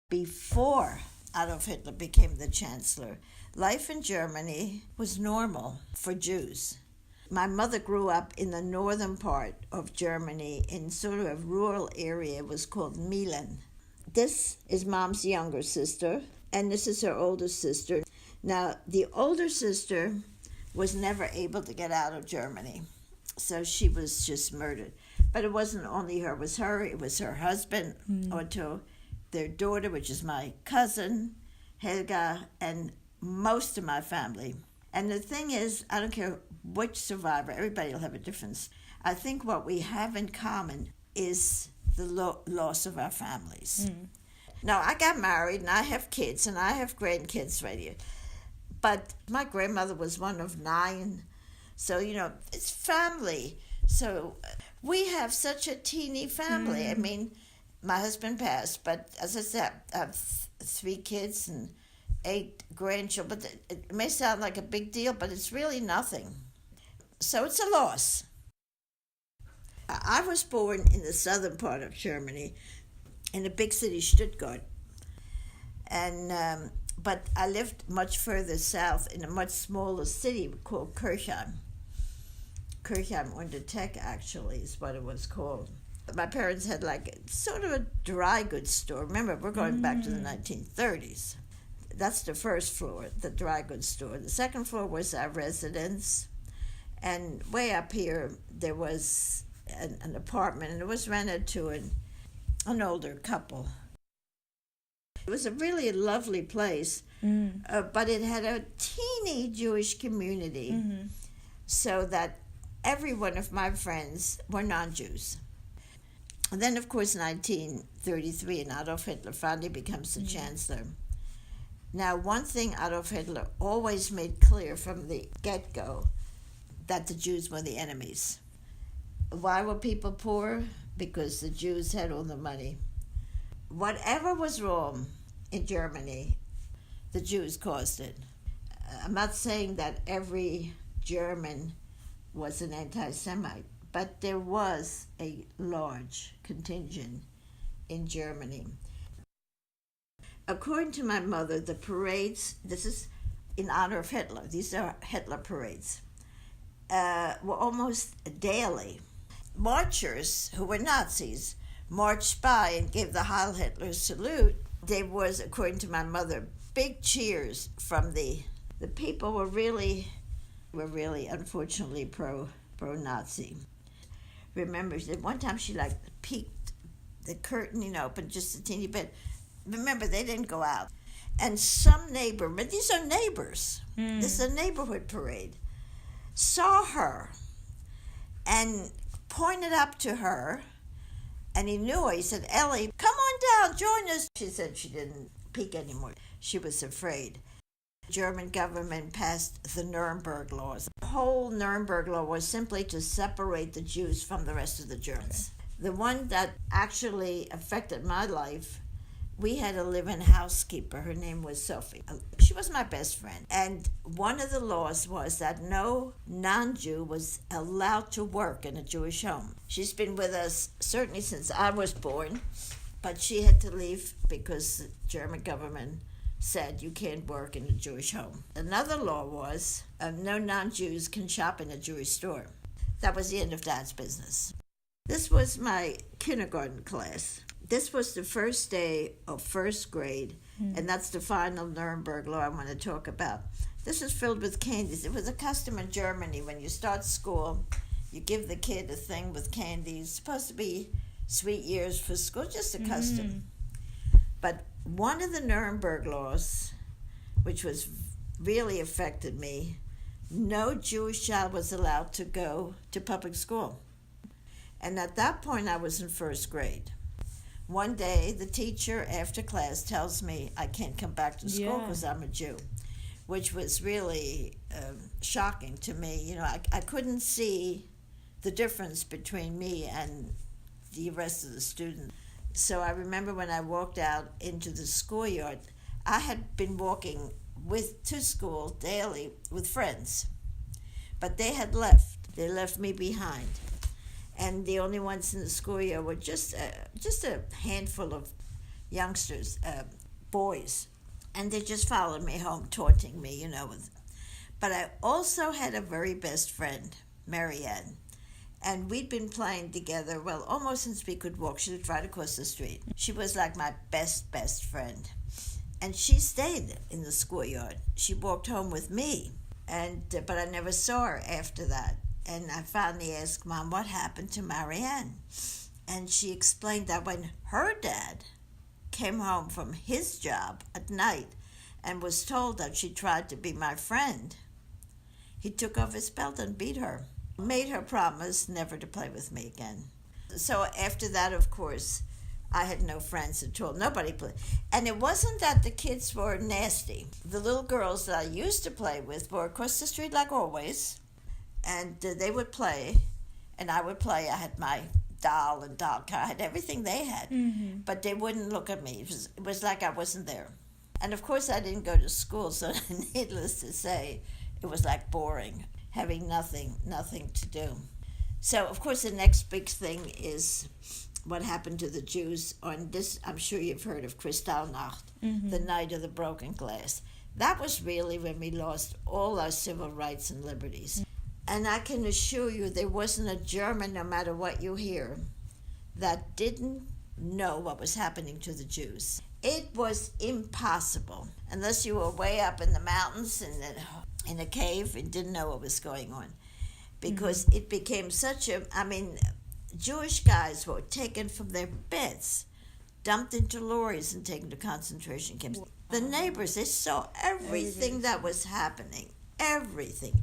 Before Adolf Hitler became the chancellor, life in Germany was normal for Jews. My mother grew up in the northern part of Germany in sort of a rural area. It was called Milan. This is Mom's younger sister, and this is her older sister. Now, the older sister was never able to get out of Germany, so she was just murdered. But it wasn't only her, it was her husband, Otto, their daughter, which is my cousin, Helga, and most of my family. And the thing is, I don't care which survivor, everybody will have a difference. I think what we have in common is the loss of our families. Now, I got married, and I have kids, and I have grandkids right here. But my grandmother was one of 9, so, it's family. So we have such a teeny family. I mean, my husband passed, but as I said, I have 3 kids and 8 grandchildren. But it may sound like a big deal, but it's really nothing. So it's a loss. I was born in the southern part of Germany, in the big city Stuttgart. And but I lived much further south in a much smaller city called Kirchheim. Kirchheim unter Teck, actually, is what it was called. My parents had sort of a dry goods store. Remember, we're going back to the 1930s. That's the first floor, the dry goods store. The second floor was our residence. And way up here, there was an apartment, and it was rented to an older couple. It was a really lovely place, but it had a teeny Jewish community, so that every one of my friends were non-Jews. And then, of course, 1933, and Adolf Hitler finally becomes the chancellor. Now, one thing Adolf Hitler always made clear from the get-go, that the Jews were the enemies. Why were people poor? Because the Jews had all the money. Whatever was wrong in Germany, the Jews caused it. I'm not saying that every German was an anti-Semite, but there was a large contingent in Germany. According to my mother, the parades, this is in honor of Hitler, these are Hitler parades, were almost daily. Marchers, who were Nazis, marched by and gave the Heil Hitler salute. There was, according to my mother, big cheers from the people were really unfortunately pro-Nazi. Remember, one time she peeked the curtain, open just a teeny bit. Remember, they didn't go out. And some neighbor, but these are neighbors, this is a neighborhood parade, saw her and pointed up to her, and he knew her. He said, "Ellie, come on down, join us." She said she didn't peek anymore. She was afraid. The German government passed the Nuremberg laws. The whole Nuremberg law was simply to separate the Jews from the rest of the Germans. Okay. The one that actually affected my life, we had a live-in housekeeper. Her name was Sophie. She was my best friend. And one of the laws was that no non-Jew was allowed to work in a Jewish home. She's been with us certainly since I was born, but she had to leave because the German government said you can't work in a Jewish home. Another law was no non-Jews can shop in a Jewish store. That was the end of Dad's business. This was my kindergarten class. This was the first day of first grade, and that's the final Nuremberg law I want to talk about. This was filled with candies. It was a custom in Germany. When you start school, you give the kid a thing with candies. It's supposed to be sweet years for school, just a custom. But one of the Nuremberg laws, which really affected me, no Jewish child was allowed to go to public school. And at that point, I was in first grade. One day, the teacher, after class, tells me I can't come back to school because I'm a Jew, which was really shocking to me. I couldn't see the difference between me and the rest of the students. So I remember when I walked out into the schoolyard, I had been walking to school daily with friends, but they had left. They left me behind. And the only ones in the schoolyard were just a handful of youngsters, boys, and they just followed me home, taunting me, But I also had a very best friend, Marianne, and we'd been playing together, well, almost since we could walk. She lived right across the street. She was like my best friend, and she stayed in the schoolyard. She walked home with me, but I never saw her after that. And I finally asked Mom, what happened to Marianne? And she explained that when her dad came home from his job at night and was told that she tried to be my friend, he took off his belt and beat her, made her promise never to play with me again. So after that, of course, I had no friends at all. Nobody played. And it wasn't that the kids were nasty. The little girls that I used to play with were across the street like always, and they would play, and I would play. I had my doll and doll car. I had everything they had, but they wouldn't look at me. It was like I wasn't there. And of course, I didn't go to school, so needless to say, it was like boring, having nothing to do. So, of course, the next big thing is what happened to the Jews on this. I'm sure you've heard of Kristallnacht, the night of the broken glass. That was really when we lost all our civil rights and liberties. And I can assure you there wasn't a German, no matter what you hear, that didn't know what was happening to the Jews. It was impossible, unless you were way up in the mountains in a cave and didn't know what was going on. Because it became Jewish guys were taken from their beds, dumped into lorries and taken to concentration camps. The neighbors, they saw everything that was happening, everything.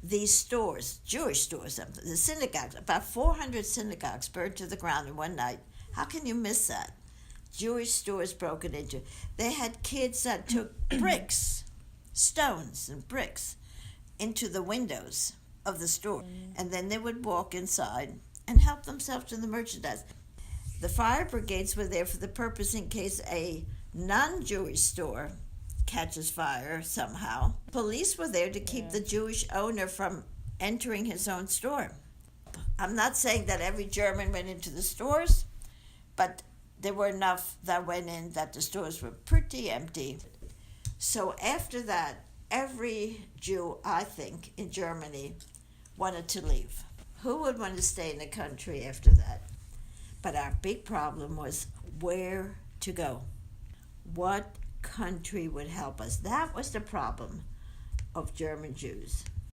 These stores, Jewish stores, the synagogues, about 400 synagogues burned to the ground in one night. How can you miss that? Jewish stores broken into. They had kids that took bricks, stones and bricks, into the windows of the store. And then they would walk inside and help themselves to the merchandise. The fire brigades were there for the purpose in case a non-Jewish store catches fire somehow. Police were there to keep the Jewish owner from entering his own store. I'm not saying that every German went into the stores, but there were enough that went in that the stores were pretty empty. So after that, every Jew, I think, in Germany wanted to leave. Who would want to stay in the country after that? But our big problem was where to go. What country would help us? That was the problem of German Jews.